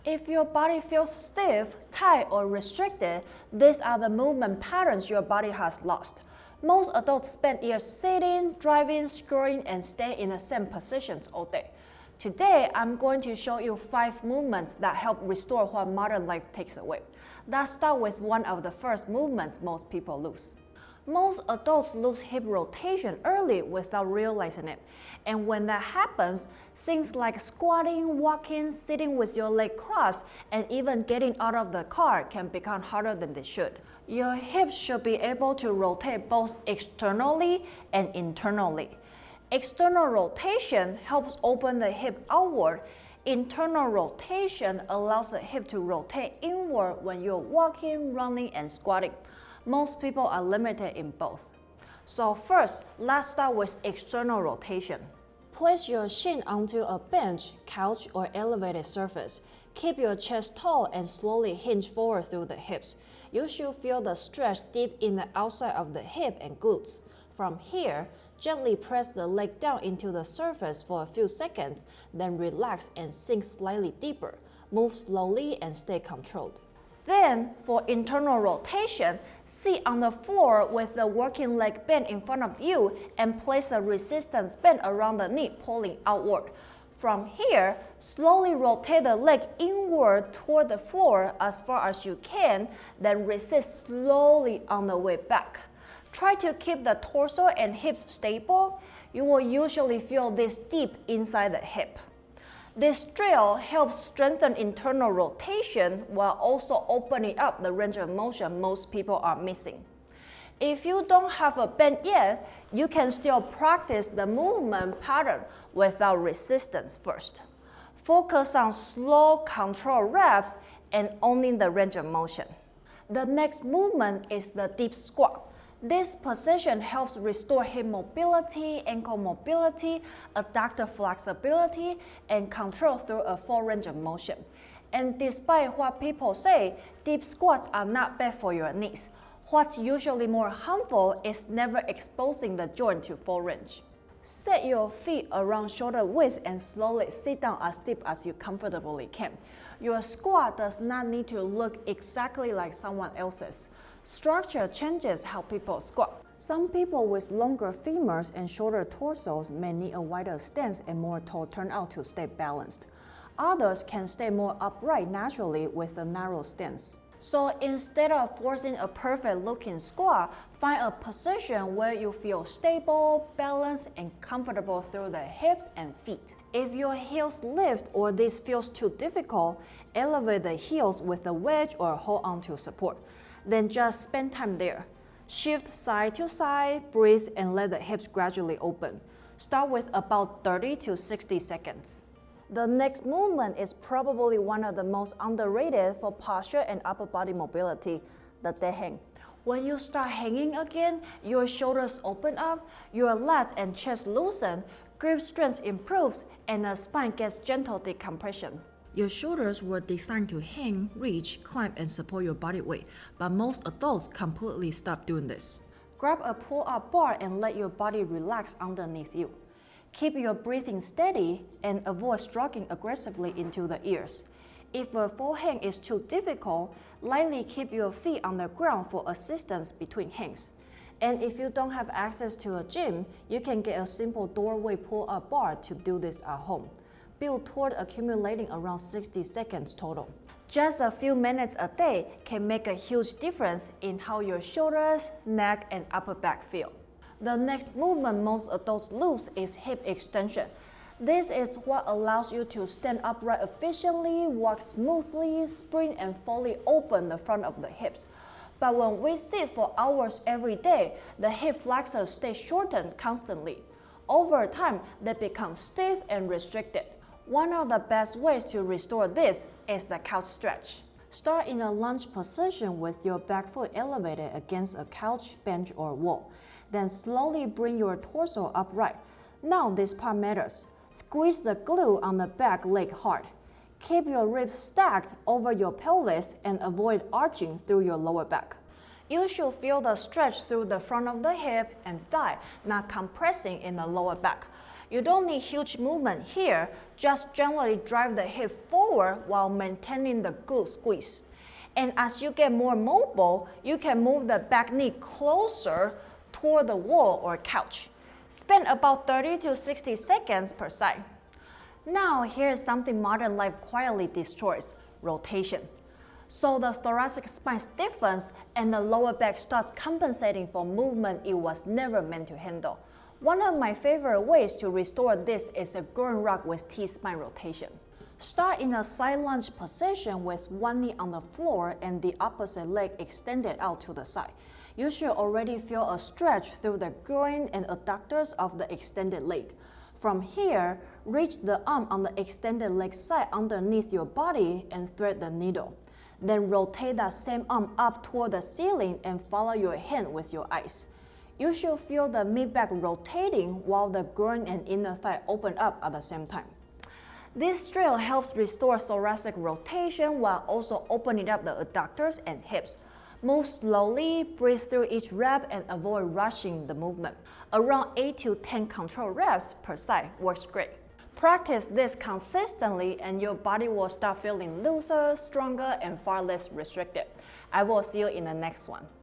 If your body feels stiff, tight, or restricted, these are the movement patterns your body has lost. Most adults spend years sitting, driving, scrolling, and staying in the same positions all day. Today, I'm going to show you 5 movements that help restore what modern life takes away. Let's start with one of the first movements most people lose. Most adults lose hip rotation early without realizing it. And when that happens, things like squatting, walking, sitting with your leg crossed, and even getting out of the car can become harder than they should. Your hips should be able to rotate both externally and internally. External rotation helps open the hip outward. Internal rotation allows the hip to rotate inward when you're walking, running, and squatting. Most people are limited in both. So first, let's start with external rotation. Place your shin onto a bench, couch, or elevated surface. Keep your chest tall and slowly hinge forward through the hips. You should feel the stretch deep in the outside of the hip and glutes. From here, gently press the leg down into the surface for a few seconds, then relax and sink slightly deeper. Move slowly and stay controlled. Then, for internal rotation, sit on the floor with the working leg bent in front of you and place a resistance band around the knee, pulling outward. From here, slowly rotate the leg inward toward the floor as far as you can, then resist slowly on the way back. Try to keep the torso and hips stable. You will usually feel this deep inside the hip. This drill helps strengthen internal rotation while also opening up the range of motion most people are missing. If you don't have a bend yet, you can still practice the movement pattern without resistance first. Focus on slow, controlled reps and owning the range of motion. The next movement is the deep squat. This position helps restore hip mobility, ankle mobility, adductor flexibility, and control through a full range of motion. And despite what people say, deep squats are not bad for your knees. What's usually more harmful is never exposing the joint to full range. Set your feet around shoulder width and slowly sit down as deep as you comfortably can. Your squat does not need to look exactly like someone else's. Structure changes how people squat. Some people with longer femurs and shorter torsos may need a wider stance and more toe turnout to stay balanced. Others can stay more upright naturally with a narrow stance. So instead of forcing a perfect looking squat, find a position where you feel stable, balanced, and comfortable through the hips and feet. If your heels lift or this feels too difficult, elevate the heels with a wedge or hold on to support. Then just spend time there. Shift side to side, breathe, and let the hips gradually open. Start with about 30 to 60 seconds. The next movement is probably one of the most underrated for posture and upper body mobility, the dead hang. When you start hanging again, your shoulders open up, your lats and chest loosen, grip strength improves, and the spine gets gentle decompression. Your shoulders were designed to hang, reach, climb, and support your body weight, but most adults completely stop doing this. Grab a pull-up bar and let your body relax underneath you. Keep your breathing steady and avoid stroking aggressively into the ears. If a full hang is too difficult, lightly keep your feet on the ground for assistance between hangs. And if you don't have access to a gym, you can get a simple doorway pull-up bar to do this at home. Build toward accumulating around 60 seconds total. Just a few minutes a day can make a huge difference in how your shoulders, neck, and upper back feel. The next movement most adults lose is hip extension. This is what allows you to stand upright efficiently, walk smoothly, sprint, and fully open the front of the hips. But when we sit for hours every day, the hip flexors stay shortened constantly. Over time, they become stiff and restricted. One of the best ways to restore this is the couch stretch. Start in a lunge position with your back foot elevated against a couch, bench, or wall. Then slowly bring your torso upright. Now this part matters. Squeeze the glute on the back leg hard. Keep your ribs stacked over your pelvis and avoid arching through your lower back. You should feel the stretch through the front of the hip and thigh, not compressing in the lower back. You don't need huge movement here, just gently drive the hip forward while maintaining the good squeeze. And as you get more mobile, you can move the back knee closer toward the wall or couch. Spend about 30 to 60 seconds per side. Now here's something modern life quietly destroys: rotation. So the thoracic spine stiffens and the lower back starts compensating for movement it was never meant to handle. One of my favorite ways to restore this is a groin rock with T-spine rotation. Start in a side lunge position with one knee on the floor and the opposite leg extended out to the side. You should already feel a stretch through the groin and adductors of the extended leg. From here, reach the arm on the extended leg side underneath your body and thread the needle. Then rotate that same arm up toward the ceiling and follow your hand with your eyes. You should feel the mid-back rotating while the groin and inner thigh open up at the same time. This drill helps restore thoracic rotation while also opening up the adductors and hips. Move slowly, breathe through each rep, and avoid rushing the movement. Around 8 to 10 controlled reps per side works great. Practice this consistently and your body will start feeling looser, stronger, and far less restricted. I will see you in the next one.